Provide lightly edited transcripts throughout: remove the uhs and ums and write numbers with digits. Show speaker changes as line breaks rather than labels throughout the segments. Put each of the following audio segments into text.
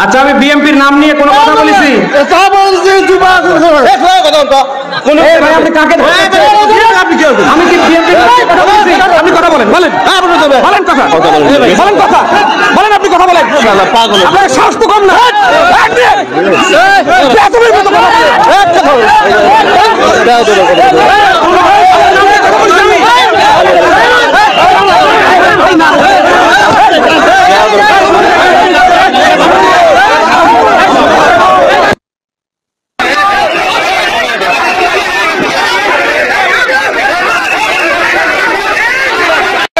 আচ্ছা আমি বিএমপির নাম নিয়ে কোনো কথা বলেছি? আপনি কাকে আমি কি বিএমপির কথা বলেছি? আপনি কথা বলেন, বলেন বলেন কথা বলেন, কথা বলেন, আপনি কথা বলেন। আপনার সাহস তো কম না।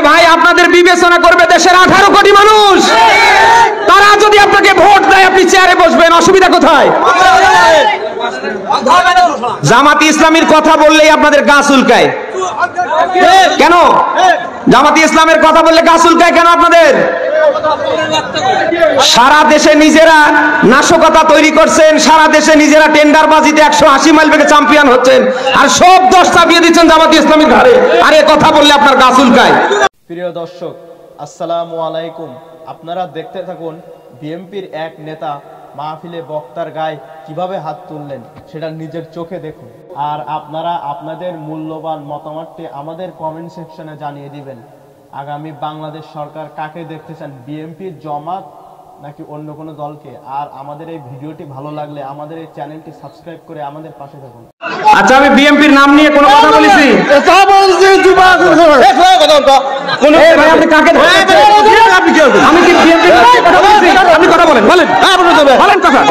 ভাই আপনাদের বিবেচনা করবে দেশের 18 কোটি মানুষ। তারা যদি আপনাকে ভোট দেয় আপনি চেয়ারে বসবেন, অসুবিধা কোথায়? জামাতি ইসলামীর কথা বললেই আপনাদের গা চুলকায় কেন? জামাতি ইসলামের কথা বললে গা চুলকায় কেন আপনাদের? সারা দেশে নিজেরা নাশকতা তৈরি করছেন, সারা দেশে নিজেরা টেন্ডারবাজিতে 180 মাইল বেগে চ্যাম্পিয়ন হচ্ছেন, আর সব দোষ চাপিয়ে দিচ্ছেন জামাতি ইসলামীর ঘাড়ে। আর এ কথা বললে আপনার গা চুলকায়।
প্রিয় দর্শক, আসসালামু আলাইকুম। আপনারা দেখতে থাকুন বিএনপির এক নেতা মাহফিলে বক্তার গায়ে কিভাবে হাত তুললেন, সেটা নিজের চোখে দেখুন। আর আপনারা আপনাদের মূল্যবান মতামতটি আমাদের কমেন্ট সেকশনে জানিয়ে দিবেন। আগামী বাংলাদেশ সরকার কাকে দেখতে চান, বিএনপির, জামাত নাকি অন্য কোনো দলকে? আর আমাদের এই ভিডিওটি ভালো লাগলে আমাদের এই চ্যানেলটি সাবস্ক্রাইব করে আমাদের পাশে থাকুন।
আচ্ছা আমি বিএনপির নাম নিয়ে কোনো কথা বলেছি? আপনি কাকে আমি কি বিএনপির কথা বলেছি? আপনি কথা বলেন, বলেন বলেন কথা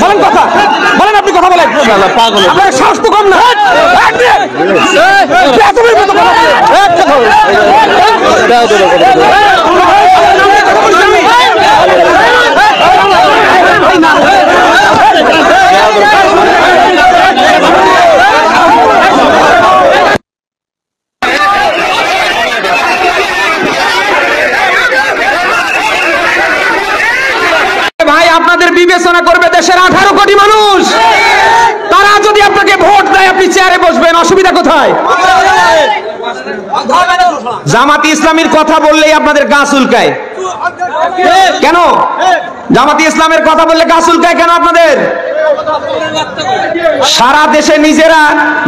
বলেন, কথা বলেন, আপনি কথা বলেন। আপনার সাহস তো কম না। ভাই আপনাদের বিবেচনা করবে দেশের 18 কোটি মানুষ। তারা যদি আপনাকে ভোট দেয় আপনি চেয়ারে বসবেন, অসুবিধা কোথায়? জামাতি ইসলামীর কথা বললেই আপনাদের গা চুলকায় কেন? জামাতি ইসলামের কথা বললে গা চুলকায় কেন আপনাদের? সারা দেশে নিজেরা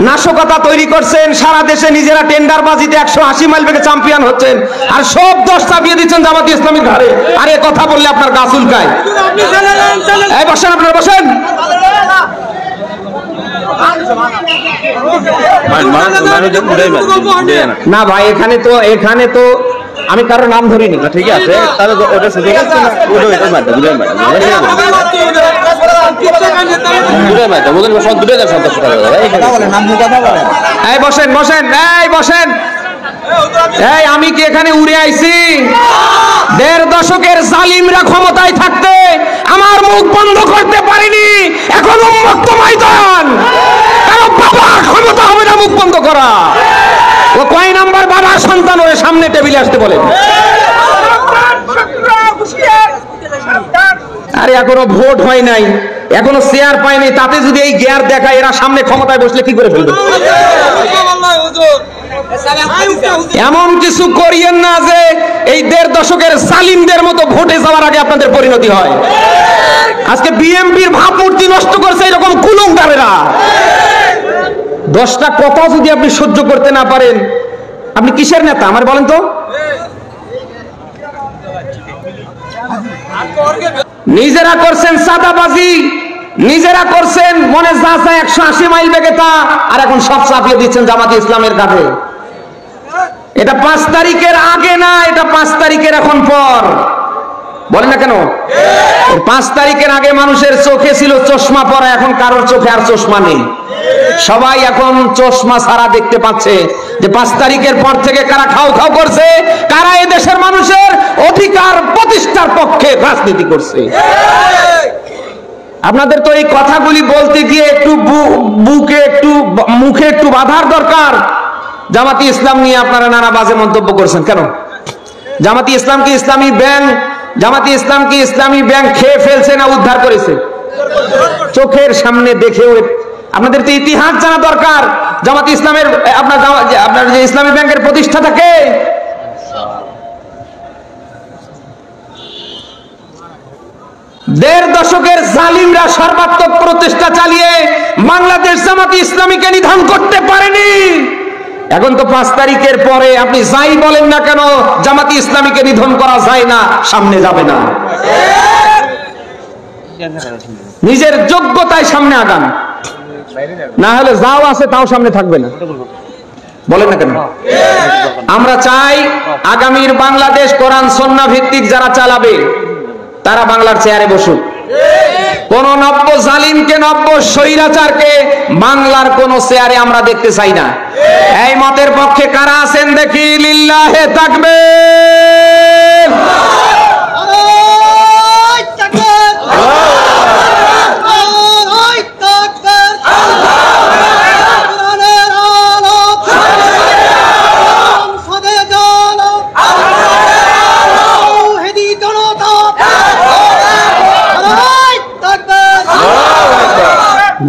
নাশকতা তৈরি করছেন, সারা দেশে নিজেরা টেন্ডারবাজিতে 180 মাইল বেগে চ্যাম্পিয়ন হচ্ছেন, আর সব দোষ চাপিয়ে দিচ্ছেন জামাতি ইসলামীর ঘাড়ে। আর এ কথা বললে আপনার গা চুলকায়। এই বসেন, আপনারা বসেন। না ভাই এখানে তো আমি কারো নাম ধরিনি। ঠিক আছে, বসেন বসেন, এই বসেন। এই আমি কি এখানে উড়ে আইছি? 1.5 দশকের জালিমরা ক্ষমতায় থাকতে আমার মুখ বন্ধ করতে পারিনি। এখন উন্মুক্ত ময়দান, কারো বাবা ক্ষমতা হবে না মুখ বন্ধ করা। ও কয় নাম্বার বাবা সন্তান ওর সামনে টেবিলে আসতে বলেন। আরে এখনো ভোট হয় নাই, এখনো চেয়ার পায়নি, তাতে যদি এই গিয়ার দেখায় এরা সামনে ক্ষমতায় বসলে কি করে ফেলবে? এমন কিছু করিয়েন না যে এই 1.5 দশকের জালিমদের মতো ভোটে যাওয়ার আগে আপনাদের পরিণতি হয়। আজকে বিএনপির ভাবমূর্তি নষ্ট করছে এরকম কুলঙ্গারেরা। 10টা কথা যদি আপনি সহ্য করতে না পারেন, আপনি কিসের নেতা আমার বলেন তো? নিজেরা করছেন চাঁদাবাজি, নিজেরা করছেন মনে যা চায় 180 মাইল বেগে তা, আর এখন সব চাপিয়ে দিচ্ছেন জামাতি ইসলামের কাঁধে। এটা 5 তারিখের আগে না, এটা 5 তারিখের এখন পর। বলেন না কেন? 5 তারিখের আগে মানুষের চোখে ছিল চশমা পরা, এখন কারোর চোখে আর চশমা নেই। সবাই এখন চশমা ছাড়া দেখতে পাচ্ছে যে 5 তারিখের পর থেকে কারা খাও খাও করছে, কারা এই দেশের মানুষের অধিকার প্রতিষ্ঠার পক্ষে রাজনীতি করছে। আপনাদের তো এই কথাগুলি বলতে গিয়ে একটু বুকে একটু মুখে একটু বাধার দরকার। জামাতি ইসলাম নিয়ে আপনারা নানা বাজে মন্তব্য করছেন কেন? জামাতি ইসলাম কি ইসলামী ব্যাংক, জামাতি ইসলাম কি ইসলামী ব্যাংক খেয়ে ফেলছে না উদ্ধার করেছে? চোখের সামনে দেখেও আপনাদের তো ইতিহাস জানা দরকার। জামাতি ইসলামের আপনার যে ইসলামী ব্যাংকের প্রতিষ্ঠাতা কে? দেড় দশকের জালিমরা সর্বাত্মক প্রচেষ্টা চালিয়ে বাংলাদেশ জামাত ইসলামীকে নিধন করতে পারেনি। এখন তো 5 তারিখের পরে আপনি যাই বলেন না কেন, জামাত ইসলামীকে নিধন করা যায় না, সামনে যাবে না। নিজের যোগ্যতায় সামনে আগান, না হলে যাও আছে তাও সামনে থাকবে না। বলেন না কেন? আমরা চাই আগামীর বাংলাদেশ কোরআন সুন্নাহ ভিত্তিক যারা চালাবে তারা বাংলার চেয়ারে বসুক। কোন নব্য জালিমকে, নব্য স্বৈরাচারকে বাংলার কোন চেয়ারে আমরা দেখতে চাই না। এই মতের পক্ষে কারা আছেন দেখি? লিল্লাহে তাকবীর।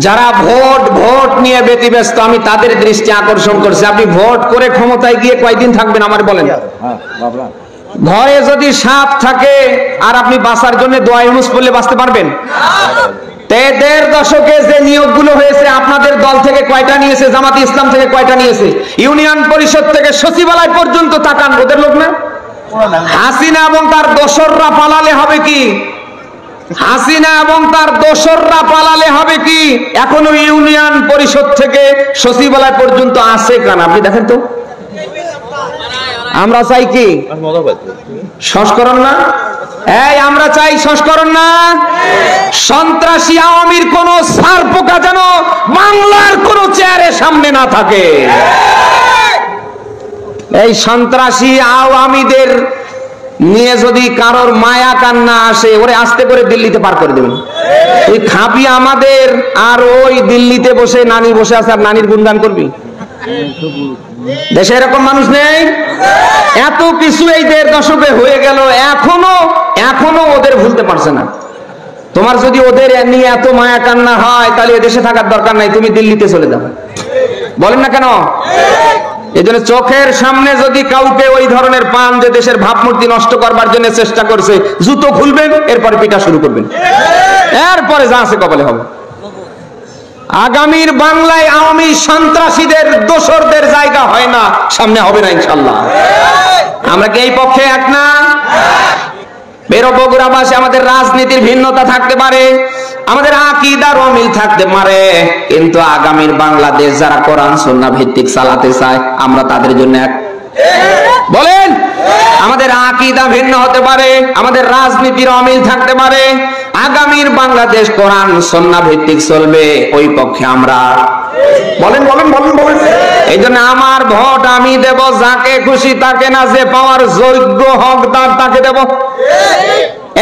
যারা ভোট নিয়ে ব্যতিব্যস্ত, আমি তাদের দৃষ্টি আকর্ষণ করছি। আপনি ভোট করে ক্ষমতায় গিয়ে কয়দিন থাকবেন আমার বলেন? ঘরে যদি সাপ থাকে আর আপনি বাঁচার জন্য দোয়া ইউনুস পড়লে বাঁচতে পারবেন? দেড় দশকে যে নিয়োগগুলো হয়েছে, আপনাদের দল থেকে কয়টা নিয়েছে? জামাত ইসলাম থেকে কয়টা নিয়েছে? ইউনিয়ন পরিষদ থেকে সচিবালয় পর্যন্ত তাকান, ওদের লোক না? হাসিনা এবং তার দোসররা পালালে হবে কি? হাসিনা এবং তার দোসররা পালালে হবে কি? এখনো ইউনিয়ন পরিষদ থেকে সচিবালয় পর্যন্ত আছে কান? আপনি দেখেন তো। আমরা চাই কি? সংস্করণ না? এই আমরা চাই সংস্করণ না? সন্ত্রাসী আওয়ামীর কোন সার পোকা যেন বাংলার কোন চেয়ারের সামনে না থাকে। এই সন্ত্রাসী আওয়ামীদের নিয়ে যদি কারোর মায়া কান্না আসে, ওরে আস্তে করে দিল্লিতে পার করে দেবেন। তুই খাবি আমাদের, আর ওই দিল্লিতে বসে নানি বসে আছে আর নানির গুণগান করবি। দেশে এরকম মানুষ নেই? এত কিছু এই দেড় দশকে হয়ে গেল, এখনো ওদের ভুলতে পারছে না। তোমার যদি ওদের নিয়ে এত মায়া কান্না হয়, তাহলে এদেশে থাকার দরকার নাই, তুমি দিল্লিতে চলে যাও। বলেন না কেন? এই জন্য চোখের সামনে যদি কাউকে ওই ধরনের পান যে দেশের ভাবমূর্তি নষ্ট করবার জন্য চেষ্টা করছে, জুতো খুলবেন, এরপরে পিটা শুরু করবেন, এরপরে যা আছে কপালে হবে। আগামীর বাংলায় আওয়ামী সন্ত্রাসীদের, দোসরদের জায়গা হয় না, সামনে হবে না ইনশাল্লাহ। আমরা কি এই পক্ষে এক না? বেরো বগুড়াবাসী, আমাদের রাজনীতির ভিন্নতা থাকতে পারে, আমাদের আকীদার অমিল থাকতে পারে, কিন্তু আগামীর বাংলাদেশ যারা কোরআন সুন্নাহ ভিত্তিক চালাতে চায়, আমরা তাদের জন্য এক। বলেন, আমাদের আকীদা ভিন্ন হতে পারে, আমাদের রাজনীতির অমিল থাকতে পারে, আগামীর বাংলাদেশ কোরআন সুন্নাহ ভিত্তিক চলবে, ওই পক্ষে আমরা। বলেন বলেন বলেন বলেন। এই জন্য আমার ভোট আমি দেব যাকে খুশি তাকে না, যে পাওয়ার যোগ্য হকদার তাকে দেব।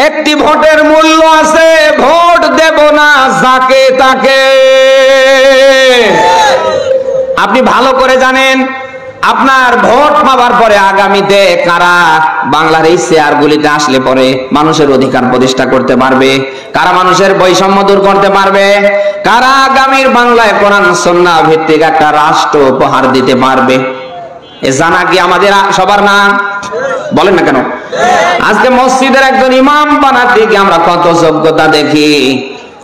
একটি ভোটের মূল্য আছে, ভোট দেব না যাকে তাকে। আপনি ভালো করে জানেন, আপনার ভোট পাওয়ার পরে আগামীতে কারা বাংলার এই চেয়ারগুলিতে আসলে পরে মানুষের অধিকার প্রতিষ্ঠা করতে পারবে, কারা মানুষের বৈষম্য দূর করতে পারবে, কারা আগামীর বাংলায় কোরআন সুন্নাহ ভিত্তিক একটা রাষ্ট্র উপহার দিতে পারবে, এ জানা কি আমাদের সবার না? বলেন না কেন? আজকে মসজিদের একজন ইমাম বানাতে গিয়ে আমরা কত যোগ্যতা দেখি,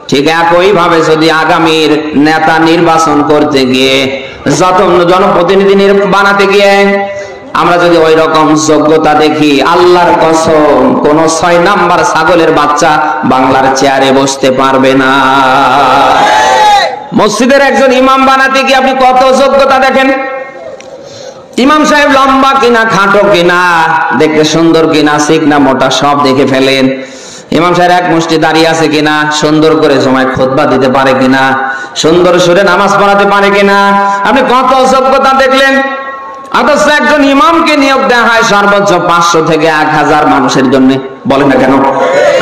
ঠিক একই ভাবে যদি আগামীর নেতা নির্বাচন করতে গিয়ে, যত জনপ্রতিনিধি বানাতে গিয়ে আমরা যদি ওই রকম যোগ্যতা দেখি, আল্লাহর কসম কোন 6 নাম্বার ছাগলের বাচ্চা বাংলার চেয়ারে বসতে পারবে না। মসজিদের একজন ইমাম বানাতে গিয়ে আপনি কত যোগ্যতা দেখেন। ইমাম সাহেব লম্বা কিনা, খাটো কিনা, দেখতে সুন্দর কিনা, চিকনা মোটা সব দেখে ফেলেন। ইমাম সাহেব এক মুষ্টি দাঁড়িয়ে আছে কিনা, সুন্দর করে সময় খুতবা দিতে পারে কিনা, সুন্দর সুরে নামাজ পড়াতে পারে কিনা, আপনি কত যোগ্যতা দেখলেন। অথচ একজন ইমামকে নিয়োগ দেওয়া হয় সর্বোচ্চ 500 থেকে 1000 মানুষের জন্য। বলেন না কেন?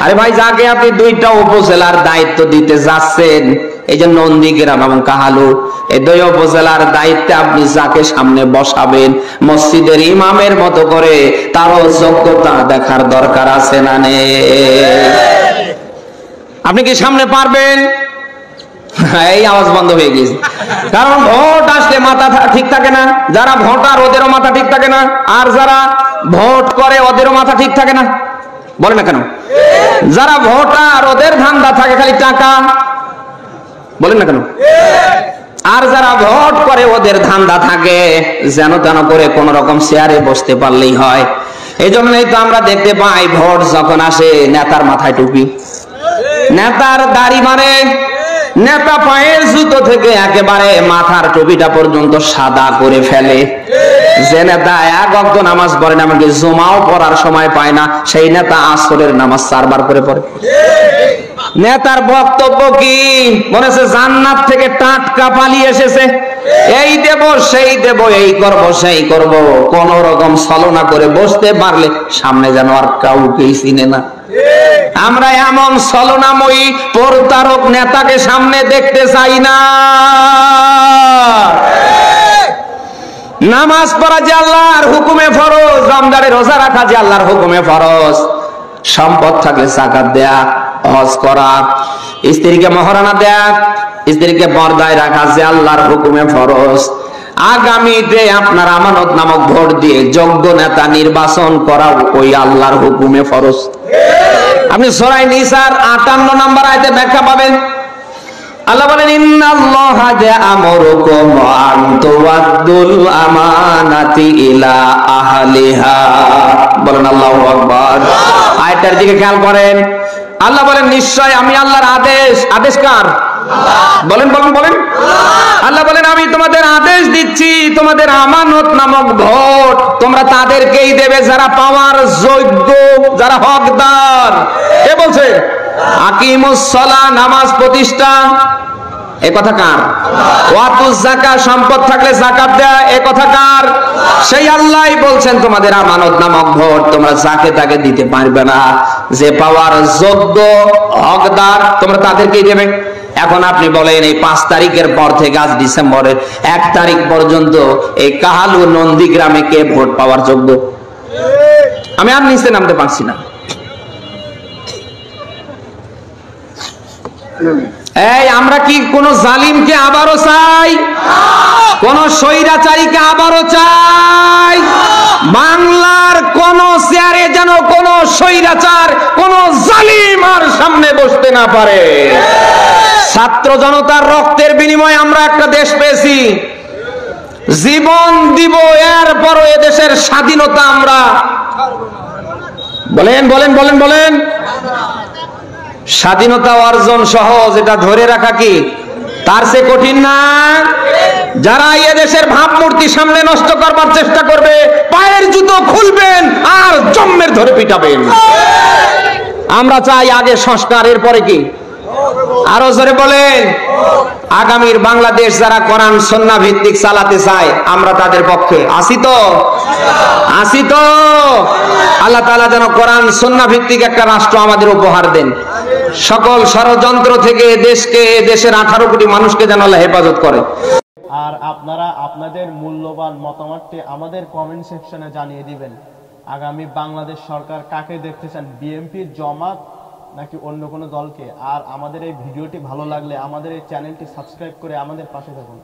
আরে ভাই, যাকে আপনি 2টা উপজেলার দায়িত্ব দিতে যাচ্ছেন, এই যে নন্দীগ্রাম এবং কাহালু, এই 2 উপজেলার দায়িত্বে আপনি যাকে সামনে বসাবেন, মসজিদের ইমামের মতো করে তারও যোগ্যতা দেখার দরকার আছে না নেই? আপনি কি সামনে পারবেন? এই আওয়াজ বন্ধ হয়ে গেছে, কারণ ভোট আসলে মাথা ঠিক থাকে না। যারা ভোটার ওদেরও মাথা ঠিক থাকে না, আর যারা ভোট করে ওদেরও মাথা ঠিক থাকে না। বলে না কেন? যারা ভোটার ওদের ধান্দা থাকে খালি টাকা, বলেন না কেন? আর যারা ভোট করে ওদের ধান্দা থাকে যেন তেন করে কোন রকম চেয়ারে বসতে পারলেই হয়। এই জন্যই তো আমরা দেখতে পাই ভোট যখন আসে নেতার মাথায় টুপি, নেতার দাড়ি মারে, নেতা পায়ের জুতো থেকে একেবারে মাথার টুপিটা পর্যন্ত সাদা করে ফেলে। যে নেতা এক ওয়াক্ত নামাজ পড়ে না, এমনকি জুমাও পড়ার সময় পায় না, সেই নেতা আসরের নামাজ 4 বার করে পড়ে। নেতার বক্তব্য কি? মনে হচ্ছে জান্নাত থেকে টাটকা পালিয়ে এসেছে, এই দেব সেই দেব, এই করব সেই করব, কোন রকম ছলনা করে বসতে পারলে সামনে যেন আর কাউকেই চিনে না। আমরা এমন ছলনাময়ী প্রতারক নেতাকে সামনে দেখতে চাই না। নামাজ পড়া যে আল্লাহর হুকুমে ফরজ, রমজানে রোজা রাখা যে আল্লাহর হুকুমে ফরজ, সম্পদ থাকলে যাকাত দেয়া, হজ করা, স্ত্রীকে মহারানা দেয়া, স্ত্রীকে পর্দায় রাখা যে আল্লাহর হুকুমে ফরজ। আগামীতে আপনার আমানত নামক ভোট দিয়ে যোগ্য নেতা নির্বাচন করাও ওই আল্লাহর হুকুমে ফরজ। আপনি সূরা নিসার 58 নম্বর আয়াতে ব্যাখ্যা পাবেন। আল্লাহ বলেন ইন্নাল্লাহা ইয়া'মুরুকুম আন তুওয়াদ্দুল আমানাতি ইলা আহলিহা। বলেন আল্লাহু আকবার। আয়াতটার দিকে খেয়াল করেন। আল্লাহ বলেন নিশ্চয় আমি আল্লাহর আদেশ, আদেশ কার? বলেন বলেন বলেন। আল্লাহ বলেন আমি তোমাদের আদেশ দিচ্ছি, তোমাদের আমানত নামক ভোট তোমরা তাদেরকেই দেবে যারা পাওয়ার যোগ্য, যারা হকদার। কে বলছে? আকিমুস সালাহ, নামাজ প্রতিষ্ঠা, এ কথা কার? ওয়াতুজ যাকাত, সম্পদ থাকলে যাকাত দেয়া, এ কথা কার? সেই আল্লাহই বলছেন তোমাদের আমানত নামক ভোট তোমরা যাকে তাকে দিতে পারবে না, যে পাওয়ার যোগ্য হকদার তোমরা তাদেরকেই দেবে। এখন আপনি বলেন এই 5 তারিখের পর থেকে আজ ডিসেম্বরের 1 তারিখ পর্যন্ত এই কাহালু নন্দীগ্রামে কে ভোট পাওয়ার যোগ্য? আমি আর নিচে নামতে পারছি না। এই আমরা কি কোন জালিমকে আবারও চাই? কোন স্বৈরাচারীকে আবারও চাই? বাংলার কোন চেয়ারে যেন কোন স্বৈরাচার, কোন জালিম আর সামনে বসতে না পারে। ছাত্র জনতার রক্তের বিনিময়ে আমরা একটা দেশ পেয়েছি, জীবন দিব, এরপরও এদেশের স্বাধীনতা আমরা বলেন বলেন বলেন বলেন। স্বাধীনতা অর্জন সহজ, এটা ধরে রাখা কি তার চেয়ে কঠিন না? যারা এদেশের ভাবমূর্তি সামনে নষ্ট করবার চেষ্টা করবে পায়ের জুতো খুলবেন আর জম্মের ধরে পিটাবেন। আমরা চাই আগে সংস্কার, এরপরে কি? আরো জোরে বলেন। আগামীর বাংলাদেশ যারা কোরআন সুন্নাহ ভিত্তিক চালাতে চায় আমরা তাদের পক্ষে আছি তো? আছি তো? আল্লাহ তাআলা যেন কোরআন সুন্নাহ ভিত্তিক একটা রাষ্ট্র আমাদের উপহার দেন। সকল ষড়যন্ত্র থেকে দেশকে, দেশের 18 কোটি মানুষকে যেন আল্লাহ হেফাজত করে।
আর আপনারা আপনাদের মূল্যবান মতামতটি আমাদের কমেন্ট সেকশনে জানিয়ে দিবেন। আগামী বাংলাদেশ সরকার কাকে দেখতে চান, বিএনপির, জামাত নাকি অন্য কোনো দলকে? আর আমাদের এই ভিডিওটি ভালো লাগলে আমাদের এই চ্যানেলটি সাবস্ক্রাইব করে আমাদের পাশে থাকুন।